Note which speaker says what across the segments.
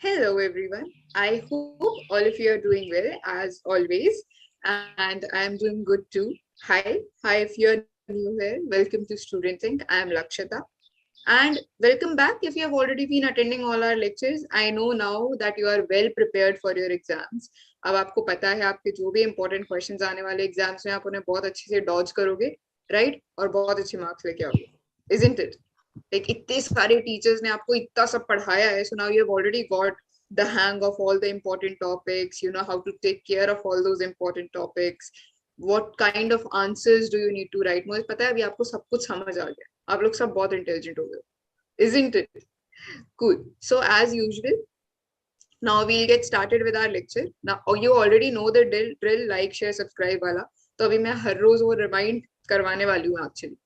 Speaker 1: Hello, everyone. I hope all of you are doing well as always, and I'm doing good too. Hi, if you're new here, welcome to Studentink. I am Lakshata, and welcome back if you have already been attending all our lectures. I know now that you are well prepared for your exams. अब आपको पता है आपके जो भी important questions आने वाले exams में आप उन्हें बहुत अच्छे से dodge करोगे, right? और बहुत अच्छे marks लेके आओगे, isn't it? Like इतने सारे टीचर्स ने आपको इतना सब पढ़ाया है, so now you have already got the hang of all the important topics. You know how to take care of all those important topics. What kind of answers do you need to write? मुझे पता है अभी आपको सब कुछ समझ आ गया, आप लोग सब बहुत इंटेलिजेंट हो गए, isn't it? Cool. So as usual, now we'll get started with our lecture. Now you already know the drill like share subscribe वाला, तो अभी मैं हर रोज वो रिमाइंड करवाने वाली हूँ एक्चुअली,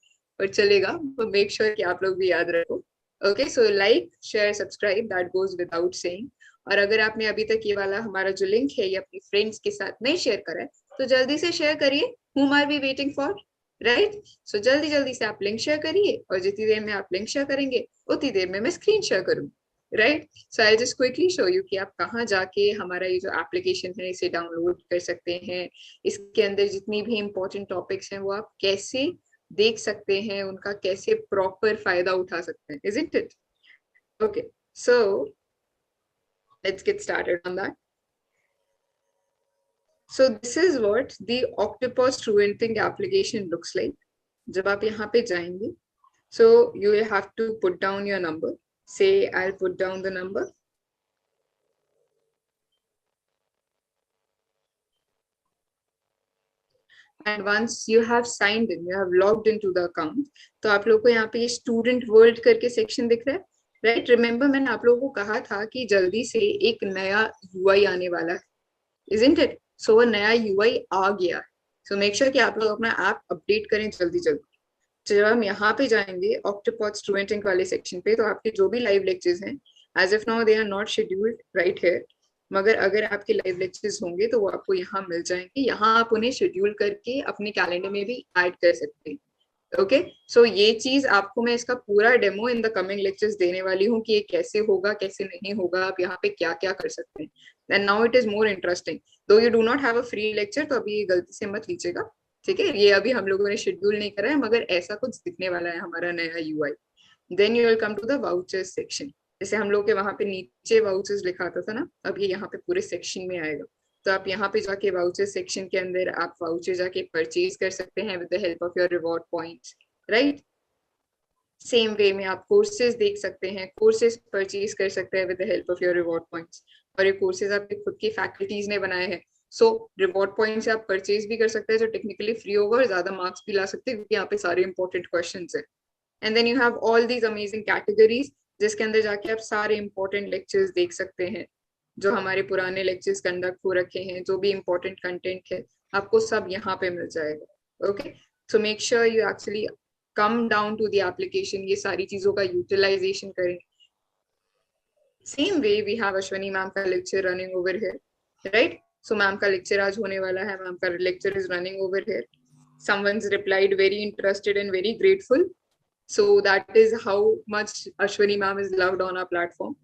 Speaker 1: पर चलेगा, तो मेक श्योर कि आप लोग भी याद रखो. Okay, so like share subscribe, that goes without saying. और अगर आपने अभी तक ये वाला हमारा जो लिंक है ये अपनी फ्रेंड्स के साथ नहीं शेयर करा है तो जल्दी से शेयर करिए. whom are we waiting for, right? So जल्दी जल्दी से आप लिंक शेयर करिए, और जितनी देर में आप लिंक शेयर करेंगे उतनी देर में मैं स्क्रीन शेयर करूंगी, right? So I just quickly show you कि आप कहाँ जाके हमारा ये जो एप्लीकेशन है इसे डाउनलोड कर सकते हैं. इसके अंदर जितनी भी इंपॉर्टेंट टॉपिक्स हैं वो आप कैसे देख सकते हैं, उनका कैसे प्रॉपर फायदा उठा सकते हैं, isn't it? Okay, so let's get started on that. So this is what the Octopus Studentink application looks like. जब आप यहाँ पे जाएंगे, so you will have to put down your number. Say I'll put down the number. And once you have signed in, you have logged into the account, तो आप लोग को यहाँ पे स्टूडेंट वर्ल्ड करके सेक्शन दिख रहा है, राइट? रिमेंबर मैंने आप लोगों को कहा था कि जल्दी से एक नया यूआई आने वाला है, isn't it? So वो नया यूआई आ गया है, so make sure कि आप लोग अपना ऐप अपडेट करें जल्दी जल्दी. जब हम यहाँ पे जाएंगे ऑक्टोपॉड स्टूडेंटिंग वाले सेक्शन पे, तो आपके जो भी लाइव लेक्चर्स हैं, as if now they are not scheduled right here, मगर अगर आपके लाइव लेक्चर्स होंगे तो वो आपको यहाँ मिल जाएंगे. यहाँ आप उन्हें शेड्यूल करके अपने कैलेंडर में भी ऐड कर सकते हैं. ओके, सो ये चीज आपको मैं इसका पूरा demo in the coming lectures देने वाली हूँ कि ये कैसे होगा कैसे नहीं होगा, आप यहाँ पे क्या क्या कर सकते हैं. And now it is more interesting. Though you do not have a free lecture, तो अभी ये गलती से मत लीजिएगा, ठीक है? ये अभी हम लोगों ने शेड्यूल नहीं करा है, मगर ऐसा कुछ दिखने वाला है हमारा नया UI. Then you will come to the vouchers section. जैसे हम लोग के वहां पे नीचे वाउचर्स लिखा आता था ना, अब ये यहाँ पे पूरे सेक्शन में आएगा. तो आप यहाँ पे जाके वाउचर सेक्शन के अंदर आप वाउचर जाके परचेज कर सकते हैं with the help of your reward points, right? Same way में आप कोर्सेज देख सकते हैं, कोर्सेज परचेज कर सकते हैं with the help of your reward points. और ये कोर्सेज आपके खुद की फैकल्टीज ने बनाए हैं, सो रिवॉर्ड पॉइंट से आप परचेज भी कर सकते हैं, जो टेक्निकली फ्री होगा, और ज्यादा मार्क्स भी ला सकते हैं क्योंकि यहाँ पे सारे इंपॉर्टेंट क्वेश्चन है. And then you have all these amazing categories, जिसके अंदर जाके आप सारे इंपॉर्टेंट लेक्चर्स देख सकते हैं, जो हमारे पुराने लेक्चर्स कंडक्ट हो रखे हैं, जो भी इंपॉर्टेंट कंटेंट है आपको सब यहाँ पे मिल जाएगा. Okay, so make sure you actually come down to the application, ये सारी चीजों का यूटिलाइजेशन करें. Same way we have Ashwani ma'am का lecture running over here, right? So ma'am का लेक्चर आज होने वाला है, मैम का lecture is running over here. Someone's replied very interested and very grateful. So that is how much Ashwani ma'am is loved on our platform,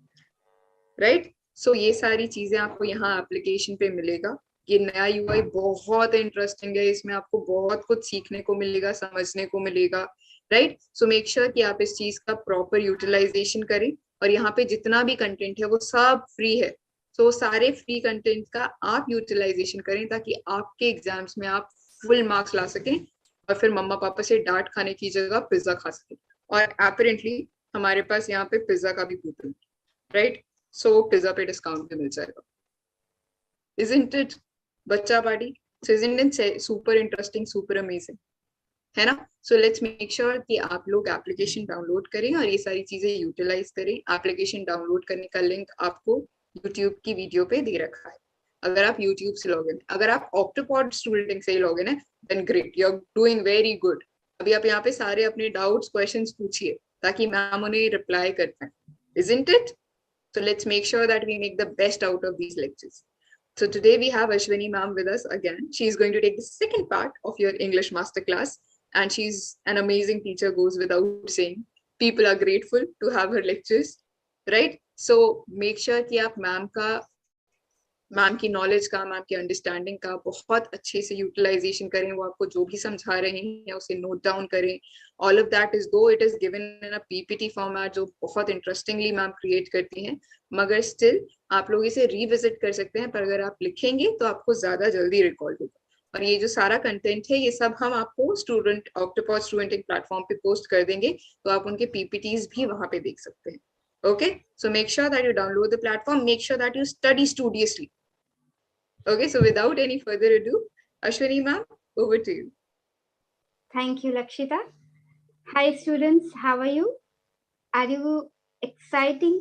Speaker 1: right? So ये सारी चीजें आपको यहाँ एप्लीकेशन पे मिलेगा. ये नया यूआई बहुत इंटरेस्टिंग है, इसमें आपको बहुत कुछ सीखने को मिलेगा, समझने को मिलेगा, राइट? सो मेक श्योर कि आप इस चीज का प्रॉपर यूटिलाइजेशन करें. और यहाँ पे जितना भी कंटेंट है वो सब फ्री है, तो सारे फ्री कंटेंट का आप यूटिलाइजेशन करें ताकि आपके एग्जाम्स में आप फुल मार्क्स ला सकें और फिर मम्मा पापा से डांट खाने की जगह पिज्जा खा सकें. और अपेरेंटली हमारे पास यहाँ पे पिज्जा का भी कूपन, राइट? सो पिज्जा पे डिस्काउंट भी मिल जाएगा, isn't it? बच्चा party. So isn't it super interesting, super amazing, है ना? So let's make sure कि आप लोग एप्लीकेशन डाउनलोड करें और ये सारी चीजें यूटिलाइज करें. एप्लीकेशन डाउनलोड करने का लिंक आपको यूट्यूब की वीडियो पे दे रखा है. अगर आप यूट्यूब से लॉगिन, अगर आप ऑक्टोपॉड स्टूडेंटिंग से लॉगिन है, then great, you are doing very good. अभी आप यहाँ पे सारे अपने डाउट्स क्वेश्चंस पूछिए ताकि मैम उन्हें रिप्लाई कर पाए, isn't it? So let's make sure that we make the best out of these lectures. So today we have Ashwani ma'am with us again. She is going to take the second part of your English Masterclass, and she's an amazing teacher, goes without saying. People are grateful to have her lectures, right? So make sure कि आप ma'am की knowledge का, ma'am की understanding का बहुत अच्छे से utilisation करें। वो आपको जो भी समझा रहे हैं उसे नोट डाउन करें। ऑल ऑफ दैट इज दो it is given in a PPT format जो बहुत इंटरेस्टिंगली मैम क्रिएट करती हैं, मगर स्टिल आप लोग इसे रिविजिट कर सकते हैं। पर अगर आप लिखेंगे तो आपको ज्यादा जल्दी रिकॉल होगा। और ये जो सारा कंटेंट है ये सब हम आपको स्टूडेंट ऑक्टोपॉड स्टूडेंटिंग प्लेटफॉर्म पे पोस्ट कर देंगे, तो आप उनके पीपीटीज भी वहां पे देख सकते हैं। Okay, so make sure that you download the platform, make sure that you study studiously. Okay, so without any further ado, Ashwini ma'am, over to you.
Speaker 2: Thank you, Lakshita. Hi students, how are you? Are you exciting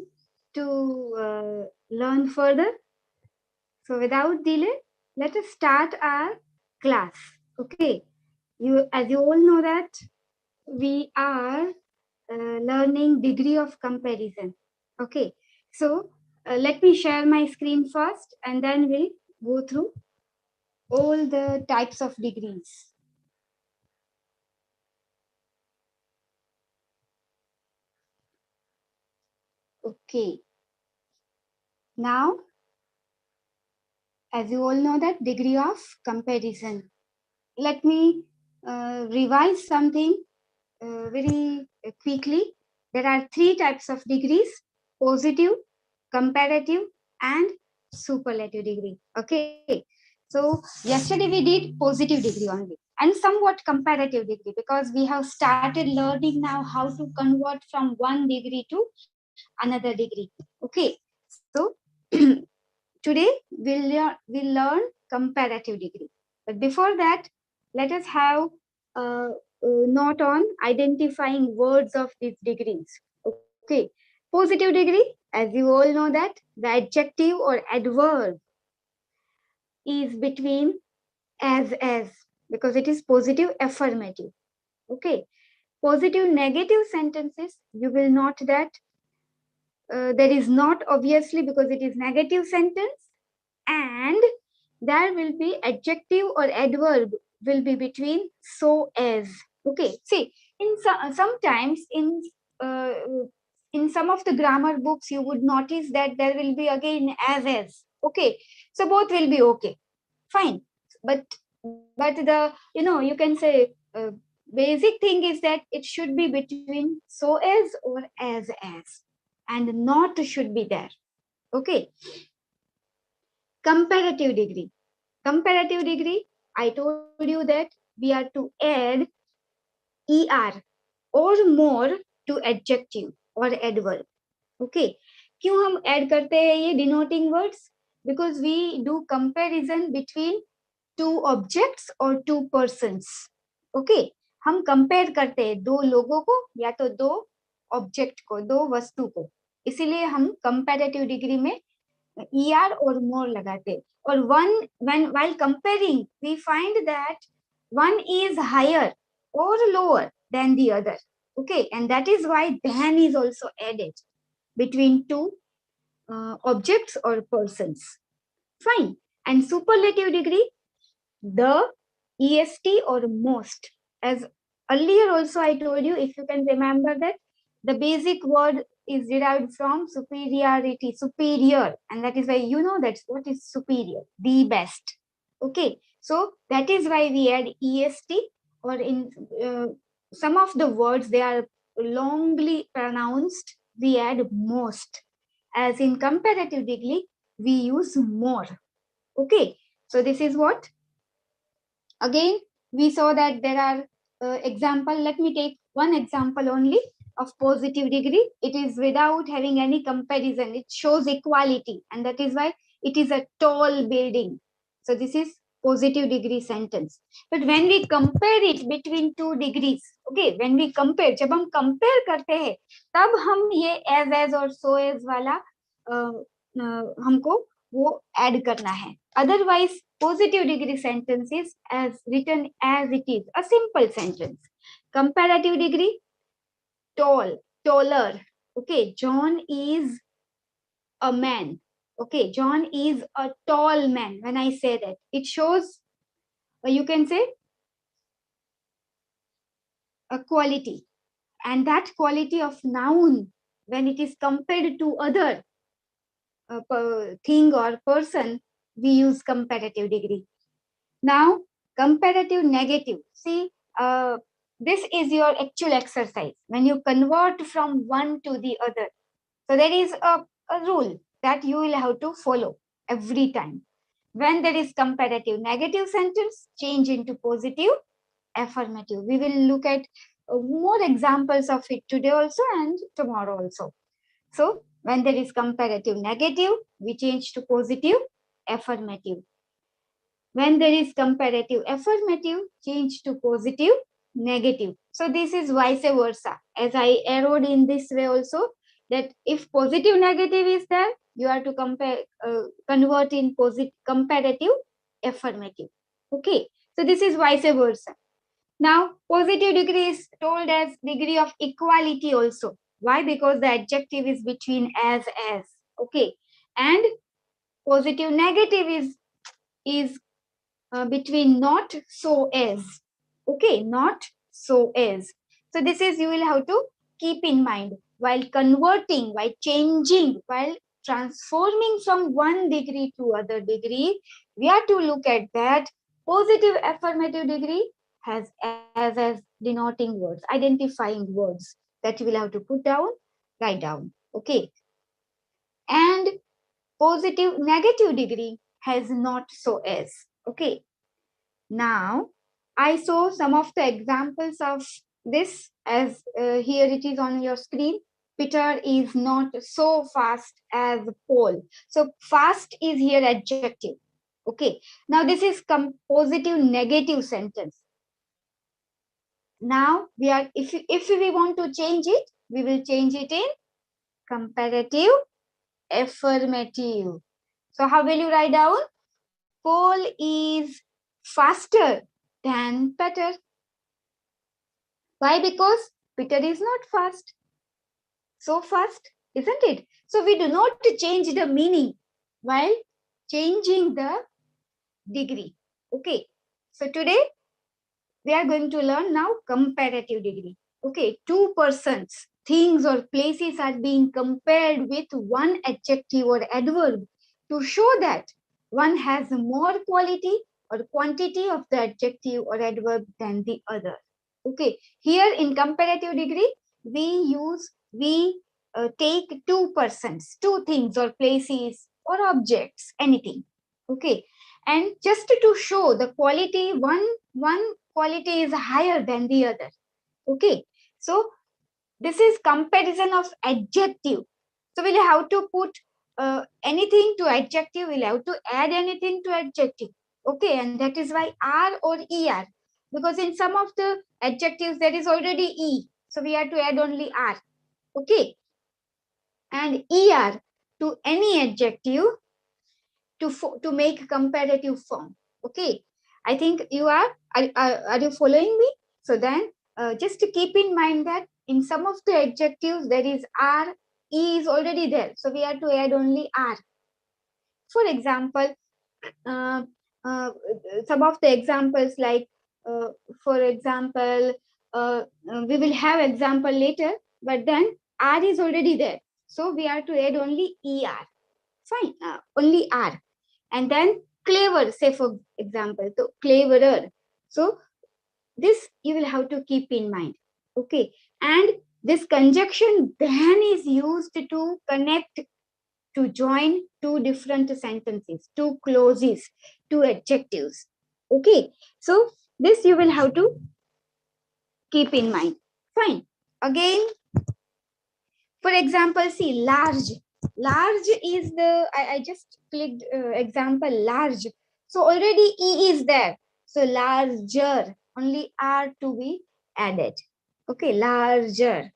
Speaker 2: to learn further? So without delay, let us start our class. Okay, as you all know that we are learning degree of comparison. Okay, so let me share my screen first and then we'll go through all the types of degrees. Okay, now as you all know that degree of comparison, let me revise something very quickly. There are three types of degrees: positive, comparative, and superlative degree. Okay, so yesterday we did positive degree only and somewhat comparative degree, because we have started learning now how to convert from one degree to another degree. Okay, so today we'll learn comparative degree. But before that, let us have a note on identifying words of these degrees. Okay, positive degree, as you all know that the adjective or adverb is between as, because it is positive affirmative. Okay, positive negative sentences, you will note that there is not, obviously, because it is negative sentence, and there will be adjective or adverb will be between so as. Okay, see, sometimes uh, in some of the grammar books you would notice that there will be again as. Okay, so both will be okay, fine. But the, you can say basic thing is that it should be between so as or as, and not should be there. Okay, comparative degree. Comparative degree, I told you that we are to add er or more to adjective or adverb. Okay, क्यों हम add करते हैं ये denoting words? Because we do comparison between two objects or two persons. Okay, हम compare करते हैं दो लोगों को या तो दो object को, दो वस्तु को, इसीलिए हम comparative degree में er or more लगाते. Or while comparing, we find that one is higher or lower than the other. Okay, and that is why than is also added between two objects or persons. Fine. And superlative degree, the, est or most. As earlier also I told you, if you can remember that the basic word is derived from superiority, superior, and that is why you know that what is superior, the best. Okay, so that is why we add est, or in some of the words they are longly pronounced, we add most. As in comparative degree, we use more. Okay, so this is what. Again, we saw that there are example. Let me take one example only of positive degree. It is without having any comparison. It shows equality, and that is why it is a tall building. So this is positive degree sentence. But when we compare it between two degrees, okay, when we compare, जब हम compare करते हैं, तब हम ये as और so as वाला हमको वो add करना है. Otherwise, positive degree sentence is as written as it is, a simple sentence. Comparative degree, tall, taller. Okay, John is a man. Okay, John is a tall man. When I say that, it shows, you can say, a quality. And that quality of noun, when it is compared to other, thing or person, we use comparative degree. Now, comparative negative. See, this is your actual exercise when you convert from one to the other. So there is a rule that you will have to follow every time. When there is comparative negative sentence, change into positive affirmative. We will look at more examples of it today also and tomorrow also. So when there is comparative negative, we change to positive affirmative. When there is comparative affirmative, change to positive negative. So this is vice versa. As I arrowed in this way also, that if positive negative is there, you have to convert in positive comparative affirmative. Okay. So this is vice versa. Now, positive degree is told as degree of equality also. Why? Because the adjective is between as. Okay. And positive negative is between not so as. Okay, not so as. So this is you will have to keep in mind while converting, while changing, while transforming from one degree to other degree. We have to look at that positive affirmative degree has as denoting words, identifying words that you will have to put down, write down. Okay, and positive negative degree has not so as. Okay, now, I saw some of the examples of this as here it is on your screen. Peter is not so fast as Paul. So, fast is here adjective. Okay. Now, this is positive negative sentence. Now, if we want to change it, we will change it in comparative affirmative. So, how will you write down? Paul is faster than Peter. Why? Because Peter is not fast. So fast, isn't it? So we do not change the meaning while changing the degree. Okay. So today we are going to learn now comparative degree. Okay. Two persons, things or places are being compared with one adjective or adverb to show that one has more quality or quantity of the adjective or adverb than the other. Okay, here in comparative degree, we take two persons, two things or places or objects, anything. Okay, and just to show the quality, one quality is higher than the other. Okay, so this is comparison of adjective. So we'll have to put anything to adjective, we'll have to add anything to adjective. Okay, and that is why R or ER. Because in some of the adjectives there is already E. So we have to add only R. Okay. And ER to any adjective to make comparative form. Okay. I think you are you following me? So then just to keep in mind that in some of the adjectives there is R, E is already there. So we have to add only R. For example, uh, uh, some of the examples like, for example, we will have example later, but then R is already there. So we have to add only ER. Fine, only R. And then clever, say for example, so cleverer. So this you will have to keep in mind. Okay. And this conjunction then is used to connect, to join two different sentences, two clauses, two adjectives. Okay. So this you will have to keep in mind. Fine. Again, for example, see large. Large is I just clicked example large. So already E is there. So larger, only R to be added. Okay, larger.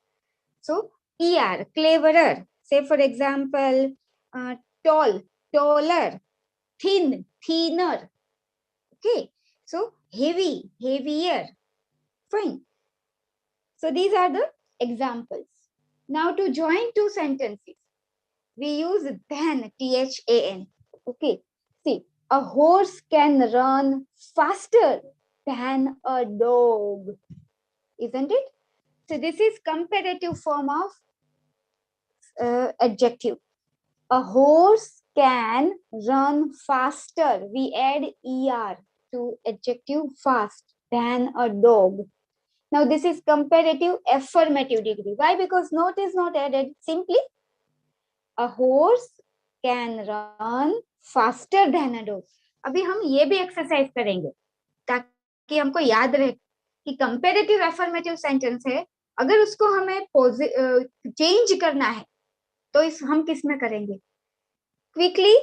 Speaker 2: So ER, cleverer. Say for example, tall, taller, thin, thinner. Okay, so heavy, heavier. Fine. So these are the examples. Now to join two sentences, we use than, THAN. Okay, see, a horse can run faster than a dog, isn't it? So this is comparative form of adjective. A horse can run faster. We add er to adjective fast than a dog. Now this is comparative affirmative degree. Why? Because not is not added. Simply a horse can run faster than a dog. अभी हम ये भी exercise करेंगे ताकि हमको याद रहे कि कंपेरेटिव एफर्मेटिव सेंटेंस है, अगर उसको हमें चेंज करना है तो इस हम किस में करेंगे? Quickly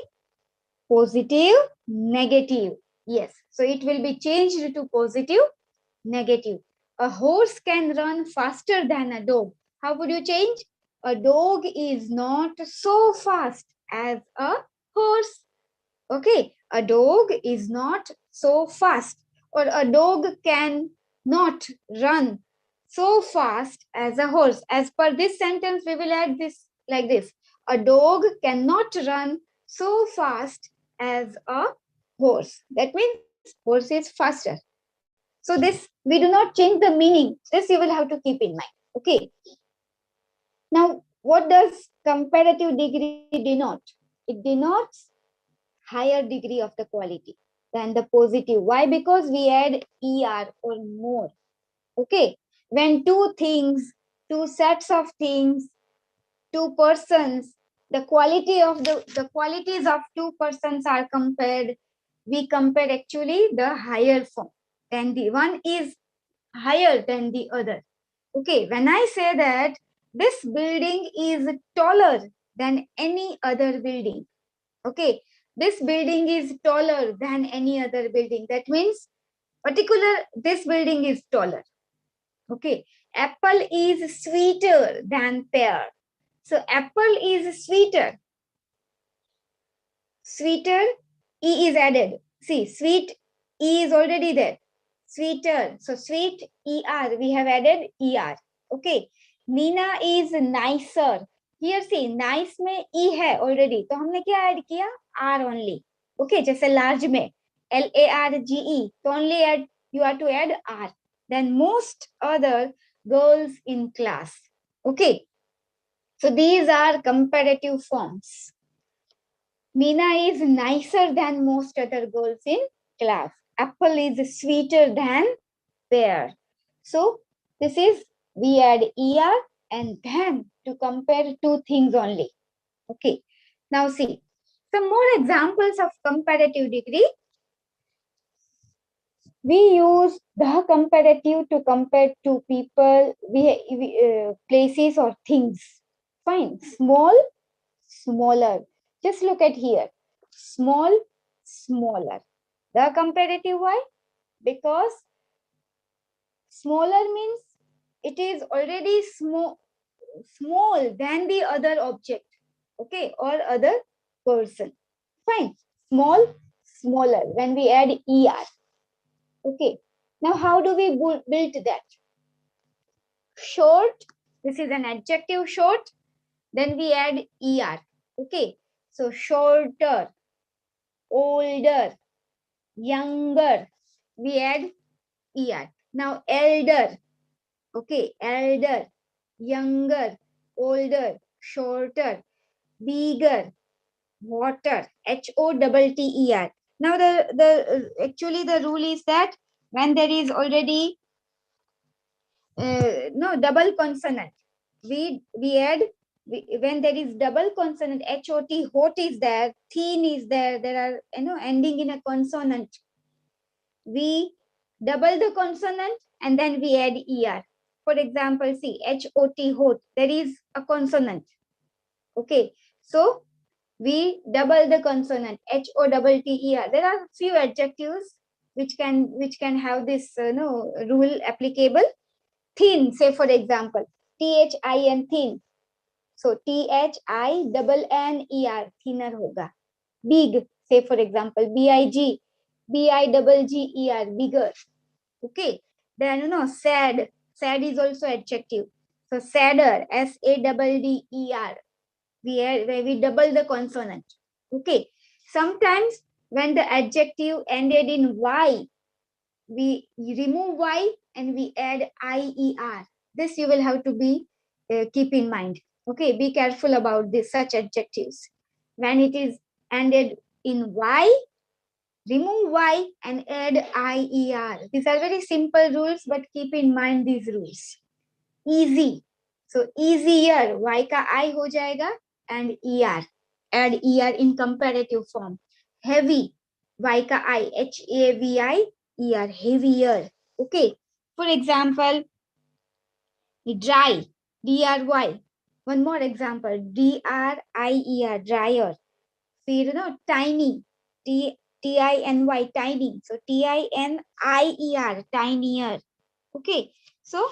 Speaker 2: positive, negative. Yes, so it will be changed to positive, negative. A horse can run faster than a dog. How would you change? A dog is not so fast as a horse. Okay, a dog is not so fast, or a dog can not run so fast as a horse. As per this sentence, we will add this like this. A dog cannot run so fast as a horse. That means horse is faster. So this, we do not change the meaning. This you will have to keep in mind. Okay. Now, what does comparative degree denote? It denotes higher degree of the quality than the positive. Why? Because we add er or more. Okay. When two things, two sets of things, two persons, the quality of the qualities of two persons are compared, we compare actually the higher form, and the one is higher than the other. Okay, when I say that this building is taller than any other building, okay, this building is taller than any other building, that means particular this building is taller. Okay, apple is sweeter than pear. So apple is sweeter. Sweeter, E is added. See, sweet, E is already there. Sweeter. So sweet, ER, we have added ER. Okay. Nina is nicer. Here see, nice में E है already. तो हमने क्या add किया? R only. Okay, जैसे large में LARGE. तो only add, you have to add R. Then most other girls in class. Okay. So these are comparative forms. Meena is nicer than most other girls in class. Apple is sweeter than pear. So this is, we add er and then to compare two things only. Okay. Now see, some more examples of comparative degree. We use the comparative to compare two people, places or things. Fine. Small, smaller. Just look at here. Small, smaller. The comparative why? Because smaller means it is already small than the other object. Okay, or other person. Fine. Small, smaller. When we add er. Okay. Now how do we build that? Short. This is an adjective short. Then we add er. Okay. So shorter, older, younger, we add er. Now elder. Okay. Elder, younger, older, shorter, bigger, water, HOTTER. Now actually the rule is that when there is already no double consonant, we add, when there is double consonant, hot is there, thin is there, there are ending in a consonant, we double the consonant and then we add er. For example, see, hot, there is a consonant. Okay, so we double the consonant, HOTTER. There are few adjectives which can have this rule applicable. Thin, say for example, THIN, thin. So THINNER, thinner hoga. Big, say for example, BIGGER, bigger. Okay. Then sad. Sad is also adjective. So sadder, SADDER. We double the consonant. Okay. Sometimes when the adjective ended in Y, we remove Y and we add IER. This you will have to be keep in mind. Okay, be careful about this such adjectives. When it is ended in Y, remove Y and add IER. These are very simple rules, but keep in mind these rules. Easy. So easier, Y का I हो जाएगा and ER. Add ER in comparative form. Heavy, Y का I, HAVI, ER, heavier. Okay. For example, dry, DRY. One more example, DRIER, dryer. फिर ना tiny, TINY, tiny. So TINIER, tinier. Okay. So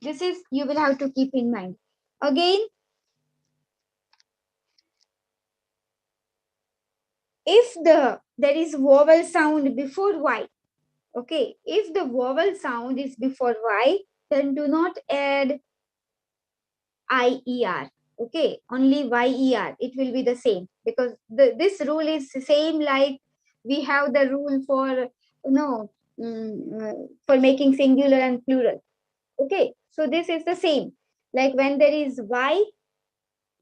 Speaker 2: this is, you will have to keep in mind. Again, if there is vowel sound before Y, okay, if the vowel sound is before Y, then do not add IER. Okay, only YER. It will be the same, because this rule is same like we have the rule for for making singular and plural. Okay, so this is the same. Like when there is Y,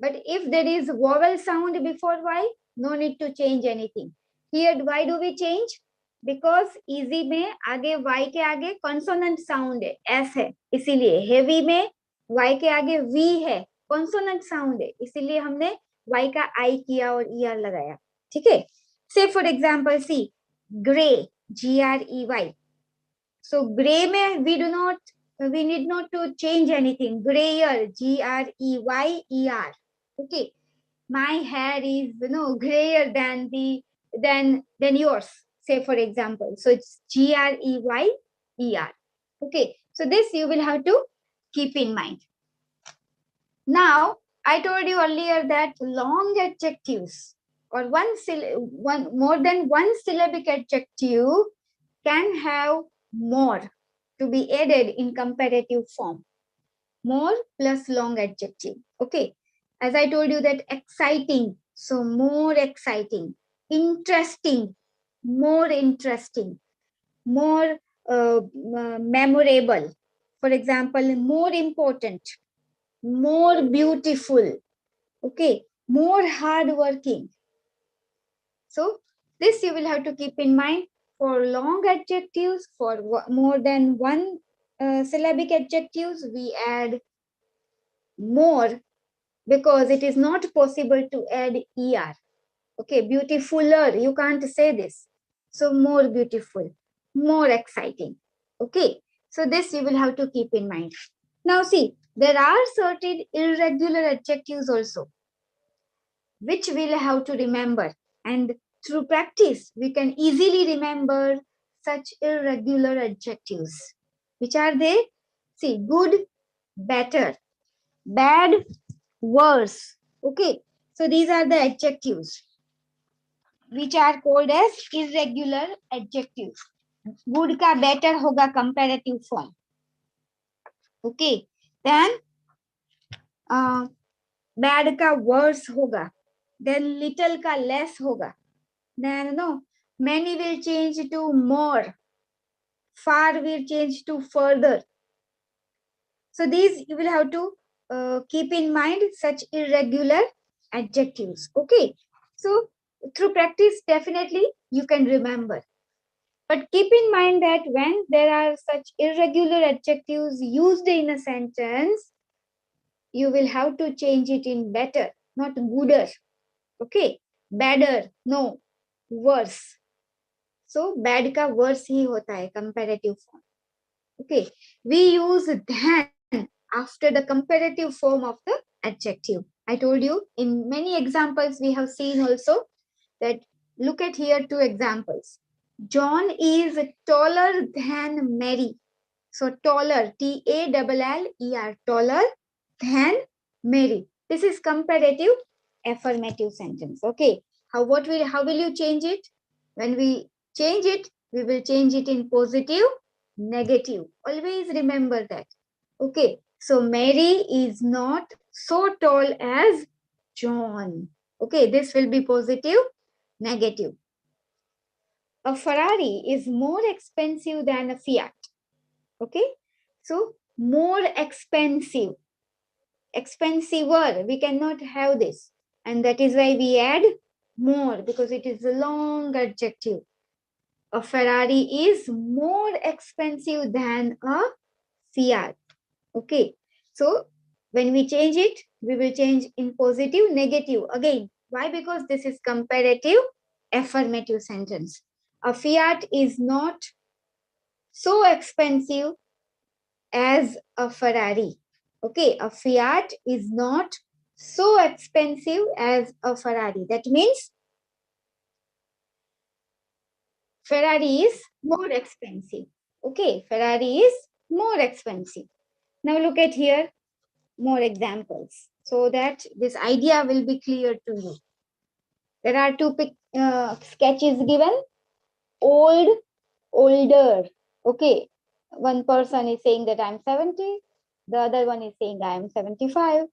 Speaker 2: but if there is vowel sound before Y, no need to change anything. Here, why do we change? Because easy में आगे Y के आगे consonant sound है, S है, इसीलिए heavy में Y के आगे V है, consonant sound है, इसीलिए हमने Y का I किया और ER लगाया. ठीक है? Say for example, see, gray, GREY. So gray में we need not to change anything. Grayer, GREYER. Okay, my hair is grayer than yours, say for example. So it's GREYER. Okay, so this you will have to keep in mind. Now I told you earlier that long adjectives or more than one syllabic adjective can have more to be added in comparative form. More plus long adjective. Okay. As I told you that exciting, so more exciting. Interesting, more interesting. More memorable. For example, more important, more beautiful. Okay. More hardworking. So this you will have to keep in mind. For long adjectives, for more than one syllabic adjectives, we add more, because it is not possible to add ER. Okay, beautifuler, you can't say this. So more beautiful, more exciting. Okay, so this you will have to keep in mind. Now see, there are certain irregular adjectives also, which we'll have to remember. And through practice, we can easily remember such irregular adjectives. Which are they? See, good, better, bad, worse. Okay, so these are the adjectives which are called as irregular adjectives. Good का better होगा comparative form. Okay, then bad का worse होगा. Then little का less होगा. Then many will change to more. Far will change to further. So these you will have to keep in mind, such irregular adjectives. Okay, so through practice, definitely you can remember. But keep in mind that when there are such irregular adjectives used in a sentence, you will have to change it in better, not gooder. Okay, better, no, worse. So bad का worse ही होता है comparative form. Okay, we use than after the comparative form of the adjective. I told you in many examples we have seen also that, look at here 2 examples. John is taller than Mary. So taller, TALLER, taller than Mary. This is comparative affirmative sentence. Okay, how will you change it? When we change it, we will change it in positive, negative. Always remember that. Okay, so Mary is not so tall as John. Okay, this will be positive, negative. A Ferrari is more expensive than a Fiat. Okay, so more expensive, expensiver, we cannot have this, and that is why we add more because it is a long adjective. A Ferrari is more expensive than a Fiat. Okay. So when we change it, we will change in positive, negative. Again, why? Because this is comparative affirmative sentence. A Fiat is not so expensive as a Ferrari. Okay, a Fiat is not so expensive as a Ferrari. That means Ferrari is more expensive. Okay, Ferrari is more expensive. Now look at here, more examples so that this idea will be clear to you. There are two sketches given. Old, older. Okay, one person is saying that I'm 70. The other one is saying I am 75.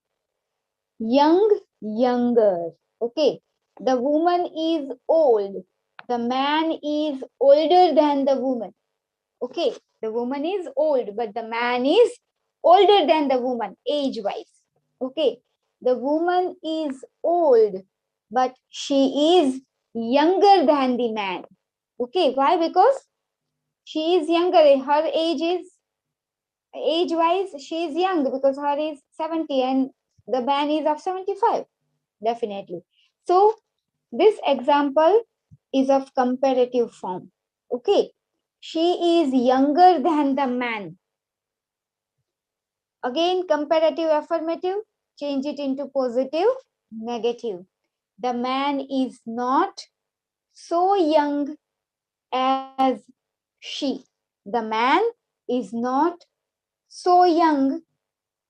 Speaker 2: Young, younger. Okay, the woman is old. The man is older than the woman. Okay, the woman is old, but the man is older than the woman age-wise. Okay, the woman is old, but she is younger than the man. Okay, why? Because she is younger. Her age-wise, she is young because her is 70 and the man is of 75. Definitely. So this example is of comparative form. Okay, she is younger than the man. Again, comparative affirmative, change it into positive, negative. The man is not so young as she. The man is not so young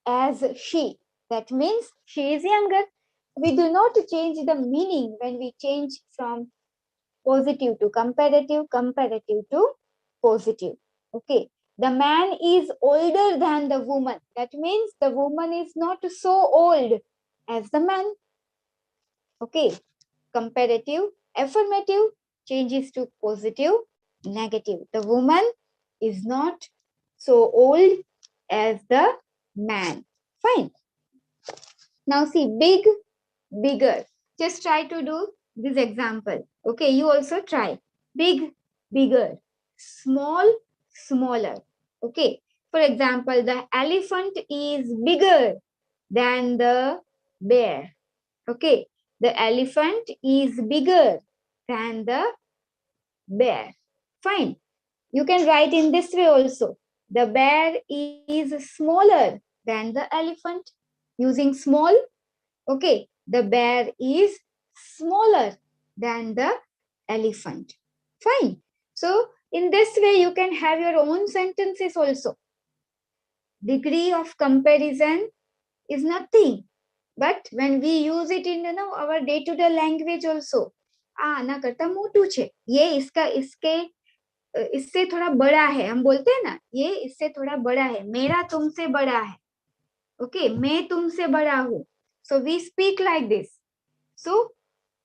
Speaker 2: as she. That means she is younger. We do not change the meaning when we change from positive to comparative, comparative to positive. Okay. The man is older than the woman. That means the woman is not so old as the man. Okay. Comparative, affirmative changes to positive, negative. The woman is not so old as the man. Fine. Now see, big, bigger. Just try to do this example. Okay, you also try. Big, bigger. Small, smaller. Okay, for example, the elephant is bigger than the bear. Okay, the elephant is bigger than the bear. Fine. You can write in this way also. The bear is smaller than the elephant. Using small, okay, the bear is smaller than the elephant. Fine. So in this way, you can have your own sentences also. Degree of comparison is nothing. But when we use it in our day-to-day language also, आना करता मोटू छे, ये इसका इससे थोड़ा बड़ा है, हम बोलते हैं ना, ये इससे थोड़ा बड़ा है, मेरा तुमसे बड़ा है. Okay, मैं तुमसे बड़ा हूँ. So we speak like this. So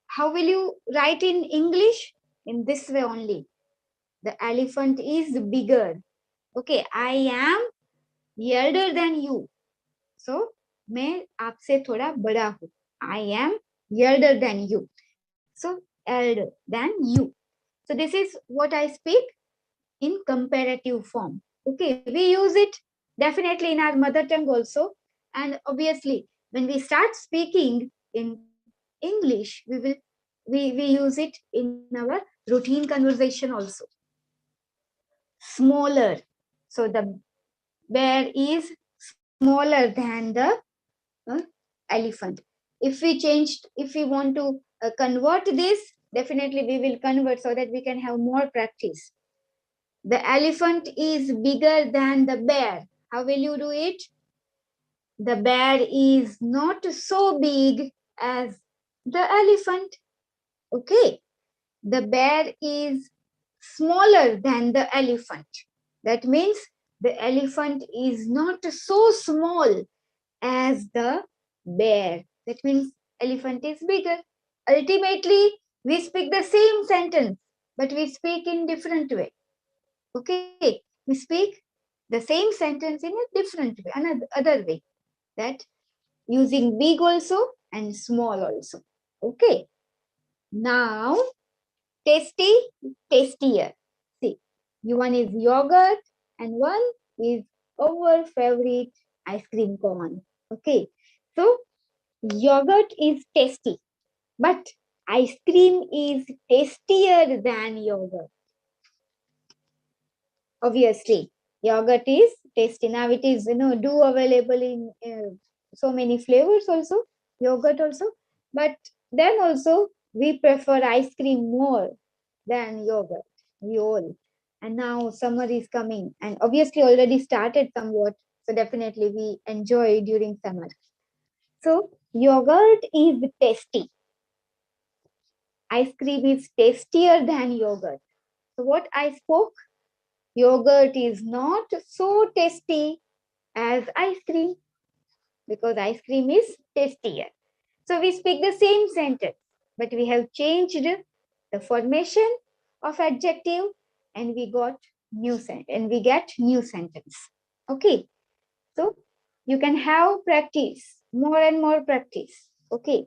Speaker 2: how will you write in English? In this way only. The elephant is bigger. Okay, I am elder than you. So मैं आपसे थोड़ा बड़ा हूँ. I am elder than you. So elder than you. So this is what I speak in comparative form. Okay, we use it definitely in our mother tongue also. And obviously, when we start speaking in English, we use it in our routine conversation also. Smaller. So the bear is smaller than the elephant. If we want to convert this, definitely we will convert so that we can have more practice. The elephant is bigger than the bear. How will you do it? The bear is not so big as the elephant. Okay. The bear is smaller than the elephant. That means the elephant is not so small as the bear. That means elephant is bigger. Ultimately, we speak the same sentence, but we speak in different way. Okay, we speak the same sentence in a different way, another way. That using big also and small also. Okay. Now, tasty, tastier. See, one is yogurt and one is our favorite ice cream cone. Okay, so yogurt is tasty, but ice cream is tastier than yogurt. Obviously, yogurt is tasty. Now it is, do available in so many flavors also, yogurt also. But then also we prefer ice cream more than yogurt. We all. And now summer is coming and obviously already started somewhat. So definitely we enjoy during summer. So yogurt is tasty. Ice cream is tastier than yogurt. So what I spoke, yogurt is not so tasty as ice cream because ice cream is tastier. So we speak the same sentence, but we have changed the formation of adjective and we got we get new sentence. Okay. So you can have practice, more and more practice. Okay.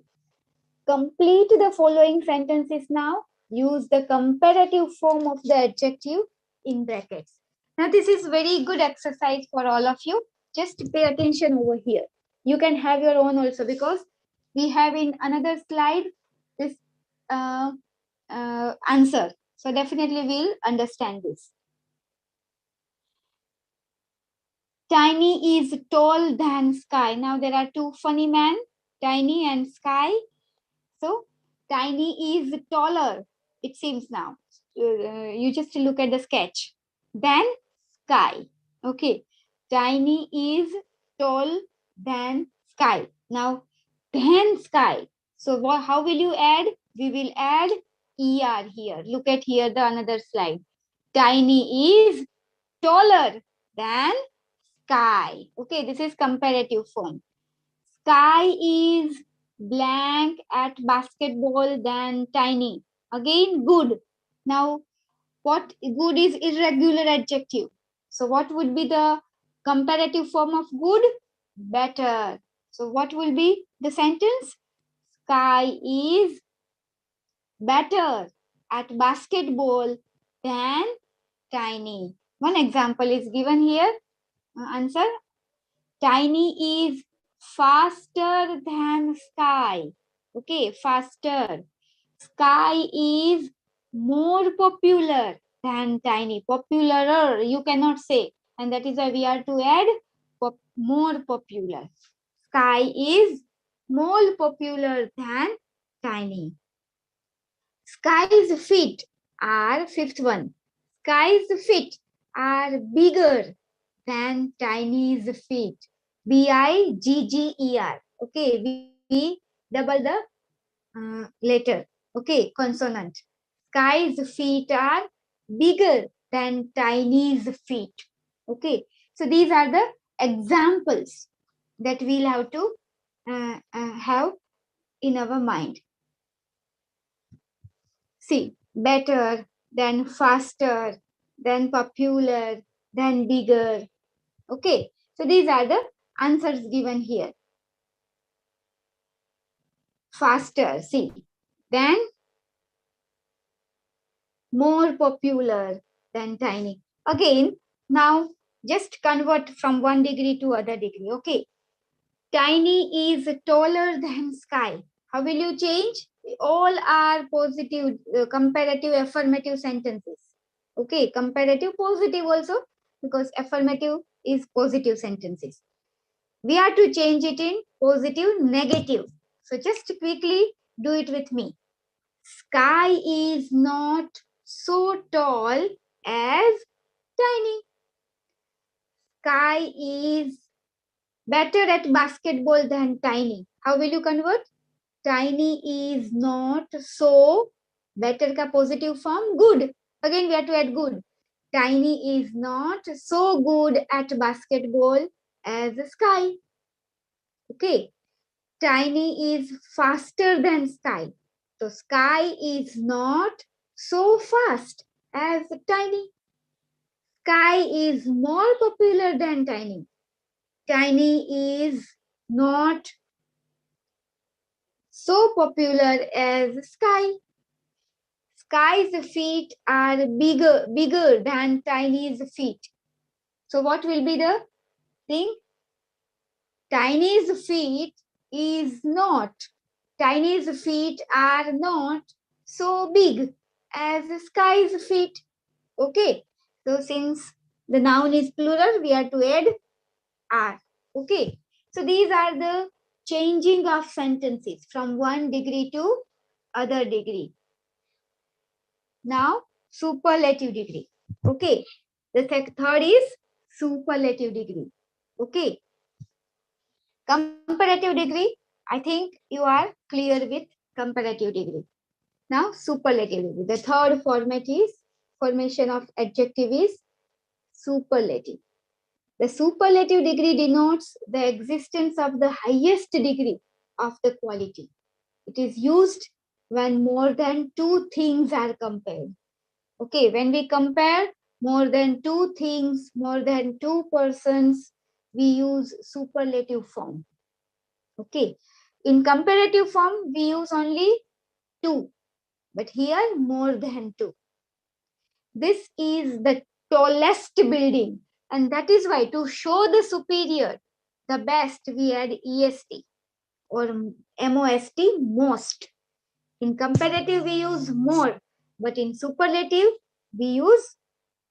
Speaker 2: Complete the following sentences now. Use the comparative form of the adjective in brackets. Now this is very good exercise for all of you. Just pay attention over here. You can have your own also because we have in another slide this answer. So definitely we'll understand this. Tiny is tall than sky. Now there are two funny men, Tiny and Sky. So Tiny is taller, it seems now. You just look at the sketch. Then Sky. Okay. Tiny is tall than Sky. Now, then Sky. So how will you add? We will add ER here. Look at here, the another slide. Tiny is taller than Sky. Okay, this is comparative form. Sky is blank at basketball than Tiny. Again, good. Now, what good is irregular adjective. So what would be the comparative form of good? Better. So what will be the sentence? Sky is better at basketball than Tiny. One example is given here. Answer. Tiny is faster than Sky. Okay, faster. Sky is more popular than Tiny. Popularer, you cannot say. And that is why we are to add more popular. Sky is more popular than Tiny. Sky's feet are fifth one. Sky's feet are bigger than Tiny's feet. Bigger. Okay, we double the letter. Okay, consonant. Sky's feet are bigger than Tiny's feet. Okay, so these are the examples that we'll have to have in our mind. See, better, then faster, then popular, then bigger. Okay, so these are the answers given here. Faster, see, then more popular than Tiny. Again, now just convert from one degree to other degree. Okay, Tiny is taller than Sky. How will you change? All are positive, comparative, affirmative sentences. Okay, comparative, positive also, because affirmative is positive sentences. We are to change it in positive, negative. So just quickly do it with me. Sky is not so tall as Tiny. Sky is better at basketball than Tiny. How will you convert? Tiny is not so, better ka positive form, good. Again, we have to add good. Tiny is not so good at basketball as Sky. Okay. Tiny is faster than Sky. So Sky is not so fast as Tiny. Sky is more popular than Tiny. Tiny is not so popular as Sky. sky's feet are bigger than tiny's feet. So what will be the thing? Tiny's feet are not so big as the sky's feet. Okay. So since the noun is plural, we have to add are. Okay. So these are the changing of sentences from one degree to other degree. Now, superlative degree. Okay. The third is superlative degree. Okay. Comparative degree. I think you are clear with comparative degree. Now, superlative degree. The third formation of adjective is superlative. The superlative degree denotes the existence of the highest degree of the quality. It is used when more than two things are compared. Okay, when we compare more than two things, more than two persons, we use superlative form. Okay, in comparative form, we use only two, but here more than two. This is the tallest building, and that is why to show the superior, the best, we add est or most, most. In comparative, we use more, but in superlative, we use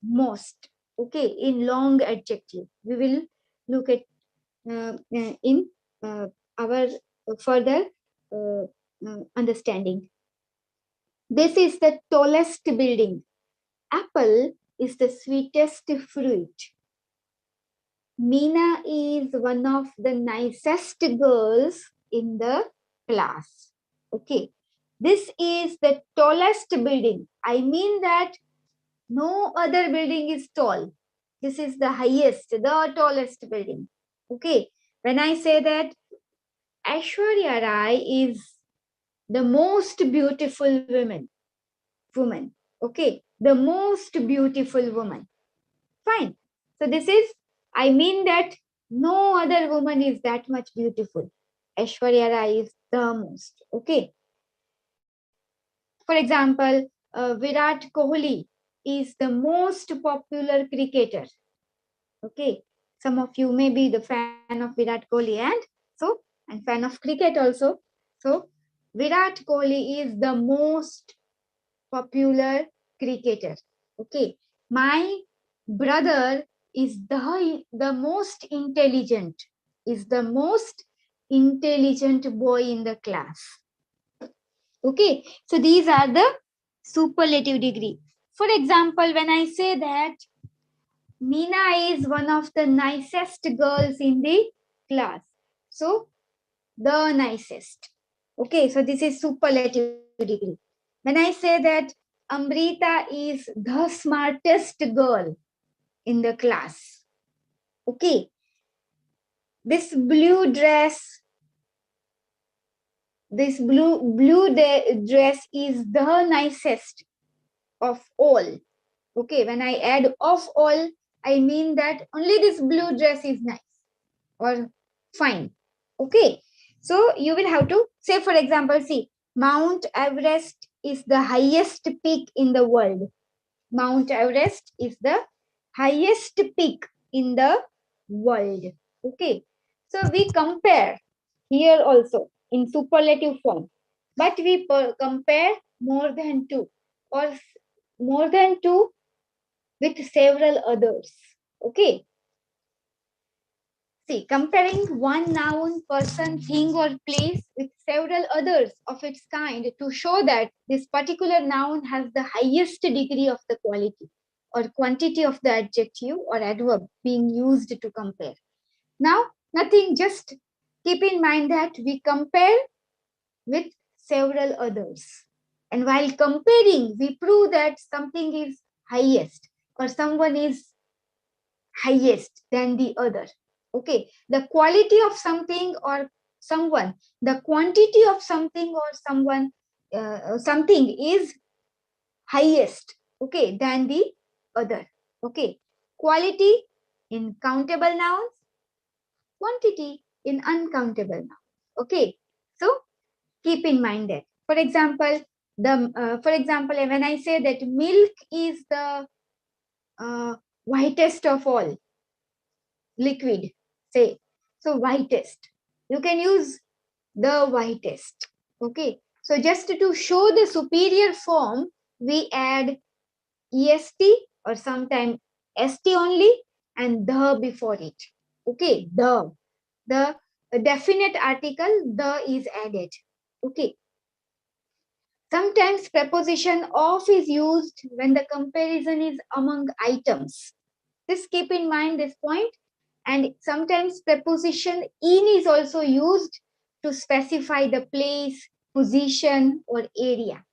Speaker 2: most. Okay, in long adjective, we will look at in our further understanding. This is the tallest building. Apple is the sweetest fruit. Meena is one of the nicest girls in the class. Okay. This is the tallest building. I mean that no other building is tall. This is the highest, the tallest building. Okay. When I say that Aishwarya Rai is the most beautiful woman. Okay. The most beautiful woman. Fine. So this is, I mean that no other woman is that much beautiful. Aishwarya Rai is the most. Okay. For example, Virat Kohli is the most popular cricketer. Okay. Some of you may be the fan of Virat Kohli and fan of cricket also. So Virat Kohli is the most popular cricketer. Okay. My brother is the most intelligent, boy in the class. Okay, so these are the superlative degree. For example, when I say that Meena is one of the nicest girls in the class, so the nicest. Okay, so this is superlative degree. When I say that Amrita is the smartest girl in the class. Okay. This blue dress is the nicest of all. Okay. When I add of all, I mean that only this blue dress is nice or fine. Okay. So you will have to say, for example, see, Mount Everest is the highest peak in the world. Mount Everest is the highest peak in the world. Okay. So we compare here also in superlative form, but we compare more than two or more than two with several others. Okay. See, comparing one noun, person, thing, or place with several others of its kind to show that this particular noun has the highest degree of the quality or quantity of the adjective or adverb being used to compare. Now, nothing, just keep in mind that we compare with several others. And while comparing, we prove that something is highest or someone is highest than the other. Okay, the quality of something or someone, the quantity of something or something is highest, okay, than the other. Okay, quality in countable nouns, quantity in uncountable nouns. Okay, so keep in mind that. For example, For example, when I say that milk is the whitest of all liquid, say, so whitest, you can use the whitest. Okay, so just to show the superior form, we add est or sometimes st only and the before it. Okay, the definite article the is added. Okay, sometimes preposition of is used when the comparison is among items. Just keep in mind this point. And sometimes preposition in is also used to specify the place, position, or area.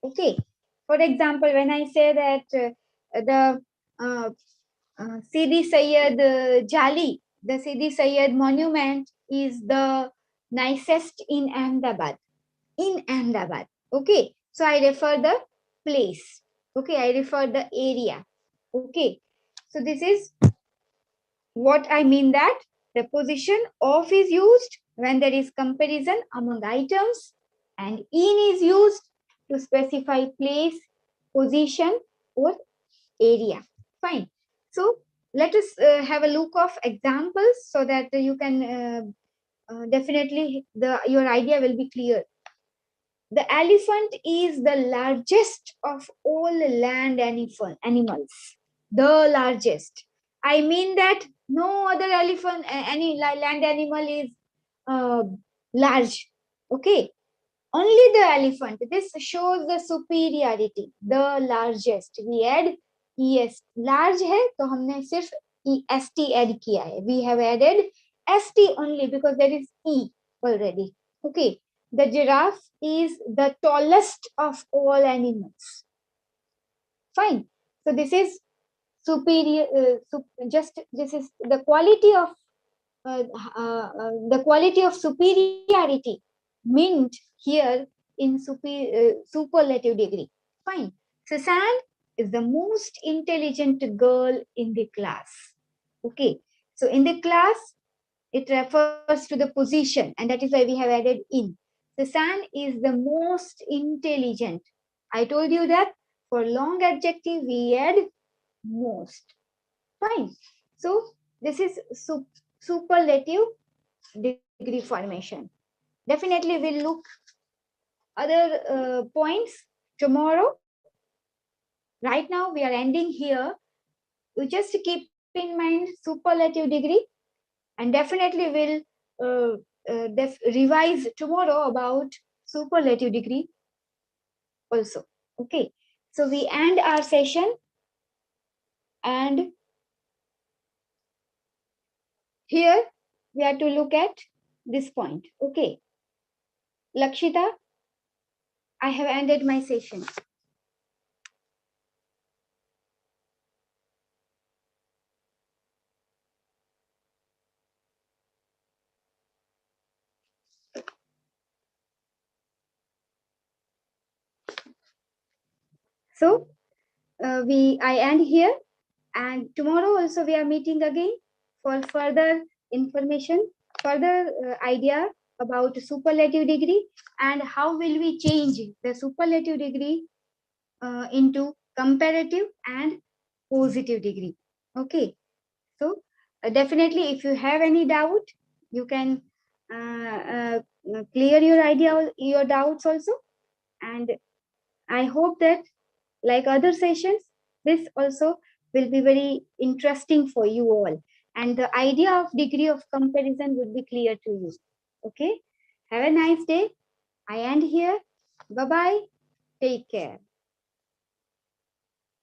Speaker 2: Okay. For example, when I say that the Sidi Sayyid Jali, the Sidi Sayyid monument is the nicest in Ahmedabad. In Ahmedabad. Okay. So I refer the place. Okay. I refer the area. Okay. So this is what I mean, that preposition of is used when there is comparison among items, and in is used to specify place, position, or area. Fine. So let us have a look of examples so that you can definitely your idea will be clear. The elephant is the largest of all land animals. The largest. I mean that no other elephant, any land animal is uh, large. Okay. Only the elephant. This shows the superiority. The largest. We add es. Large है तो हमने सिर्फ est add किया है. We have added st only because there is e already. Okay. The giraffe is the tallest of all animals. Fine. So this is superior. This is the quality of superiority meant here in superlative degree. Fine. Susan is the most intelligent girl in the class. Okay. So in the class, it refers to the position, and that is why we have added in. Susan is the most intelligent. I told you that for long adjective, we add most. Fine. So this is superlative degree formation. Definitely we'll look other points tomorrow. Right now we are ending here. You just keep in mind superlative degree, and definitely we'll revise tomorrow about superlative degree also. Okay. So we end our session, and here we are to look at this point. Okay. Lakshita, I have ended my session. So I end here, and tomorrow also we are meeting again for further information, further idea about superlative degree and how will we change the superlative degree into comparative and positive degree. Okay. So definitely if you have any doubt, you can clear your doubts also. And I hope that like other sessions, this also will be very interesting for you all. And the idea of degree of comparison would be clear to you. Okay. Have a nice day. I end here. Bye-bye. Take care.